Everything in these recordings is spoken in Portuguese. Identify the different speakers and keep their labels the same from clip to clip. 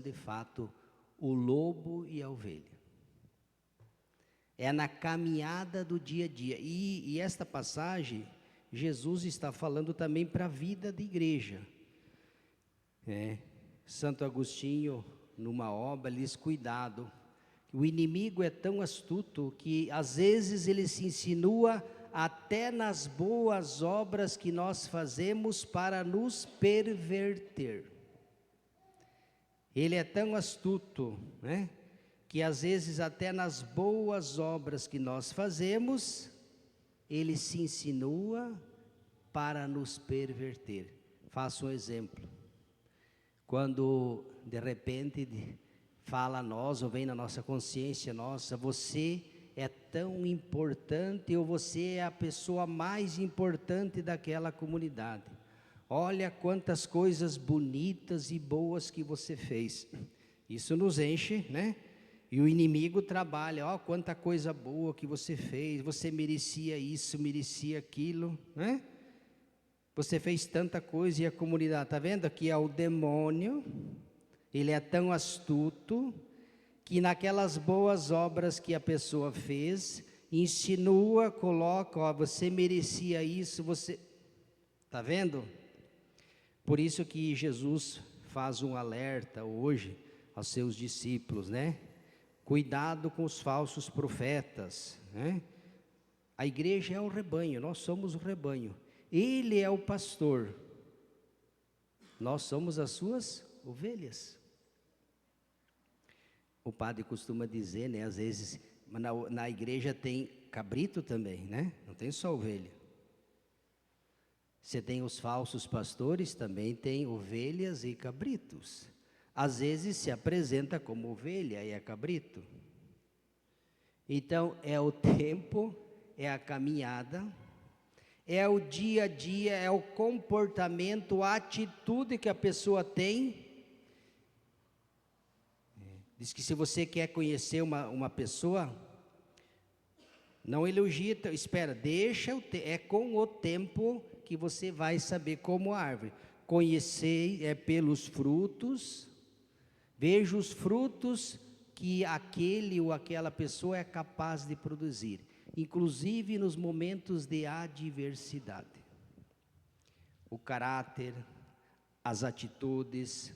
Speaker 1: de fato o lobo e a ovelha. É na caminhada do dia a dia. E esta passagem, Jesus está falando também para a vida da igreja. Santo Agostinho, numa obra, ele diz: cuidado, o inimigo é tão astuto que às vezes ele se insinua até nas boas obras que nós fazemos para nos perverter. Ele é tão astuto, que às vezes até nas boas obras que nós fazemos, ele se insinua para nos perverter. Faço um exemplo. Quando de repente fala a nós, ou vem na nossa consciência, nossa, você é tão importante, ou você é a pessoa mais importante daquela comunidade. Olha quantas coisas bonitas e boas que você fez. Isso nos enche, E o inimigo trabalha: ó, quanta coisa boa que você fez, você merecia isso, merecia aquilo, Você fez tanta coisa e a comunidade, está vendo? Aqui é o demônio, ele é tão astuto, que naquelas boas obras que a pessoa fez, insinua, coloca: ó, você merecia isso, você... Está vendo? Por isso que Jesus faz um alerta hoje aos seus discípulos, Cuidado com os falsos profetas, A igreja é o rebanho, nós somos o rebanho. Ele é o pastor, nós somos as suas ovelhas. O padre costuma dizer, às vezes, na igreja tem cabrito também, Não tem só ovelha. Você tem os falsos pastores, também tem ovelhas e cabritos. Às vezes se apresenta como ovelha e é cabrito. Então é o tempo, é a caminhada, é o dia a dia, é o comportamento, a atitude que a pessoa tem. Diz que se você quer conhecer uma pessoa, não elogia, espera, é com o tempo que você vai saber como a árvore. Conhecer é pelos frutos, veja os frutos que aquele ou aquela pessoa é capaz de produzir, inclusive nos momentos de adversidade. O caráter, as atitudes,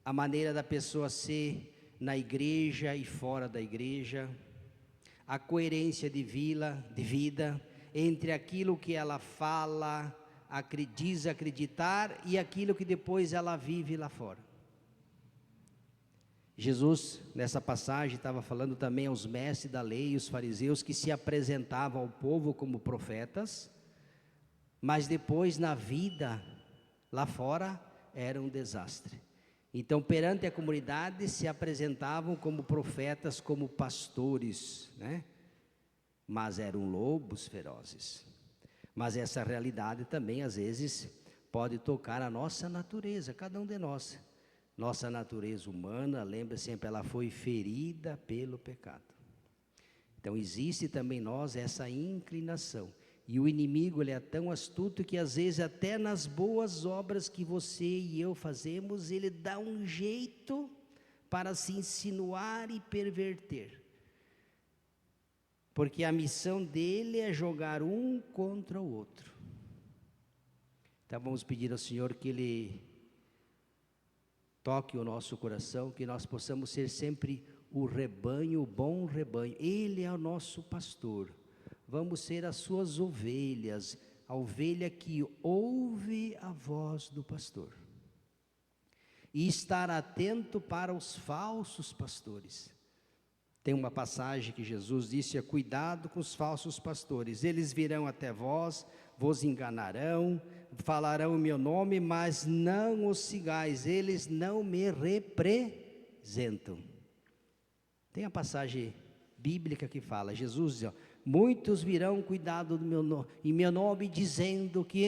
Speaker 1: a maneira da pessoa ser na igreja e fora da igreja, a coerência de vida entre aquilo que ela fala, diz acreditar e aquilo que depois ela vive lá fora. Jesus, nessa passagem, estava falando também aos mestres da lei e os fariseus que se apresentavam ao povo como profetas, mas depois na vida lá fora era um desastre. Então, perante a comunidade, se apresentavam como profetas, como pastores, Mas eram lobos ferozes. Mas essa realidade também, às vezes, pode tocar a nossa natureza, cada um de nós. Nossa natureza humana, lembra sempre, ela foi ferida pelo pecado. Então, existe também em nós essa inclinação. E o inimigo, ele é tão astuto que às vezes até nas boas obras que você e eu fazemos, ele dá um jeito para se insinuar e perverter. Porque a missão dele é jogar um contra o outro. Então vamos pedir ao Senhor que Ele toque o nosso coração, que nós possamos ser sempre o rebanho, o bom rebanho. Ele é o nosso pastor. Vamos ser as suas ovelhas, a ovelha que ouve a voz do pastor. E estar atento para os falsos pastores. Tem uma passagem que Jesus disse: cuidado com os falsos pastores, eles virão até vós, vos enganarão, falarão o meu nome, mas não os sigais, eles não me representam. Tem a passagem bíblica que fala, Jesus diz, muitos virão cuidado do meu nome, em meu nome, dizendo que,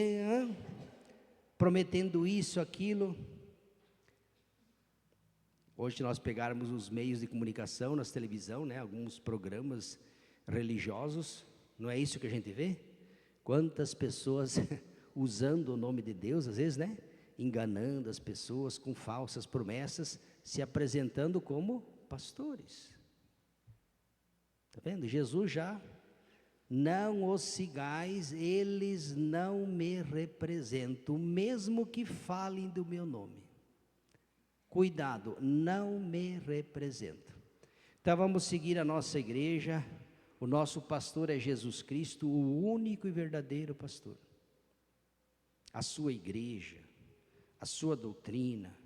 Speaker 1: prometendo isso, aquilo. Hoje nós pegarmos os meios de comunicação, nas televisão, alguns programas religiosos, não é isso que a gente vê? Quantas pessoas usando o nome de Deus, às vezes, enganando as pessoas com falsas promessas, se apresentando como pastores. Está vendo? Jesus já: não os sigais, eles não me representam, mesmo que falem do meu nome. Cuidado, não me representam. Então vamos seguir a nossa igreja. O nosso pastor é Jesus Cristo, o único e verdadeiro pastor. A sua igreja, a sua doutrina,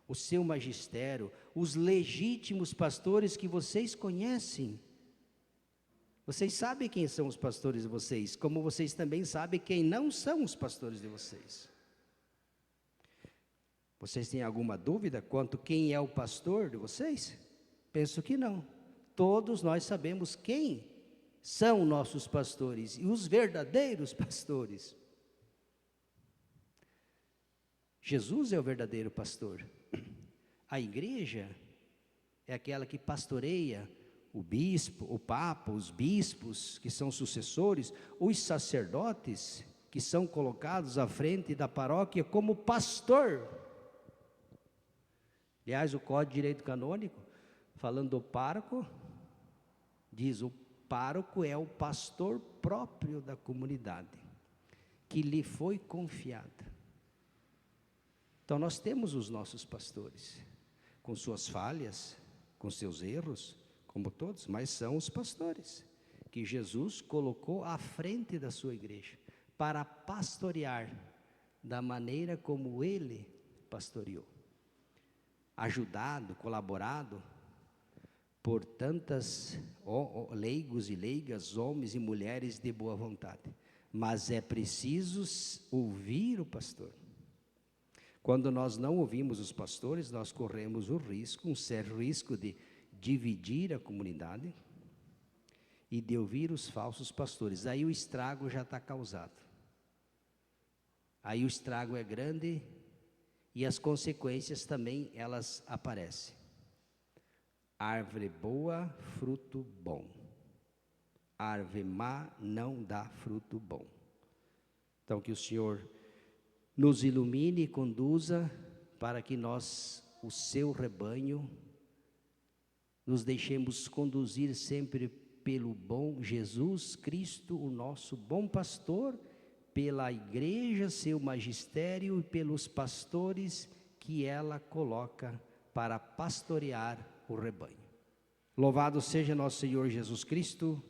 Speaker 1: o seu magistério, os legítimos pastores que vocês conhecem. Vocês sabem quem são os pastores de vocês, como vocês também sabem quem não são os pastores de vocês. Vocês têm alguma dúvida quanto quem é o pastor de vocês? Penso que não. Todos nós sabemos quem são nossos pastores e os verdadeiros pastores. Jesus é o verdadeiro pastor. A igreja é aquela que pastoreia o bispo, o papa, os bispos que são sucessores, os sacerdotes que são colocados à frente da paróquia como pastor. Aliás, o Código de Direito Canônico, falando do pároco, diz: o pároco é o pastor próprio da comunidade, que lhe foi confiada. Então nós temos os nossos pastores, com suas falhas, com seus erros, como todos, mas são os pastores, que Jesus colocou à frente da sua igreja, para pastorear da maneira como ele pastoreou. Ajudado, colaborado por tantas leigos e leigas, homens e mulheres de boa vontade. Mas é preciso ouvir o pastor. Quando nós não ouvimos os pastores, nós corremos o risco, um sério risco de dividir a comunidade e de ouvir os falsos pastores. Aí o estrago já está causado. Aí o estrago é grande e as consequências também elas aparecem. Árvore boa, fruto bom. Árvore má não dá fruto bom. Então que o Senhor nos ilumine e conduza para que nós, o seu rebanho, nos deixemos conduzir sempre pelo bom Jesus Cristo, o nosso bom pastor, pela igreja, seu magistério e pelos pastores que ela coloca para pastorear o rebanho. Louvado seja nosso Senhor Jesus Cristo.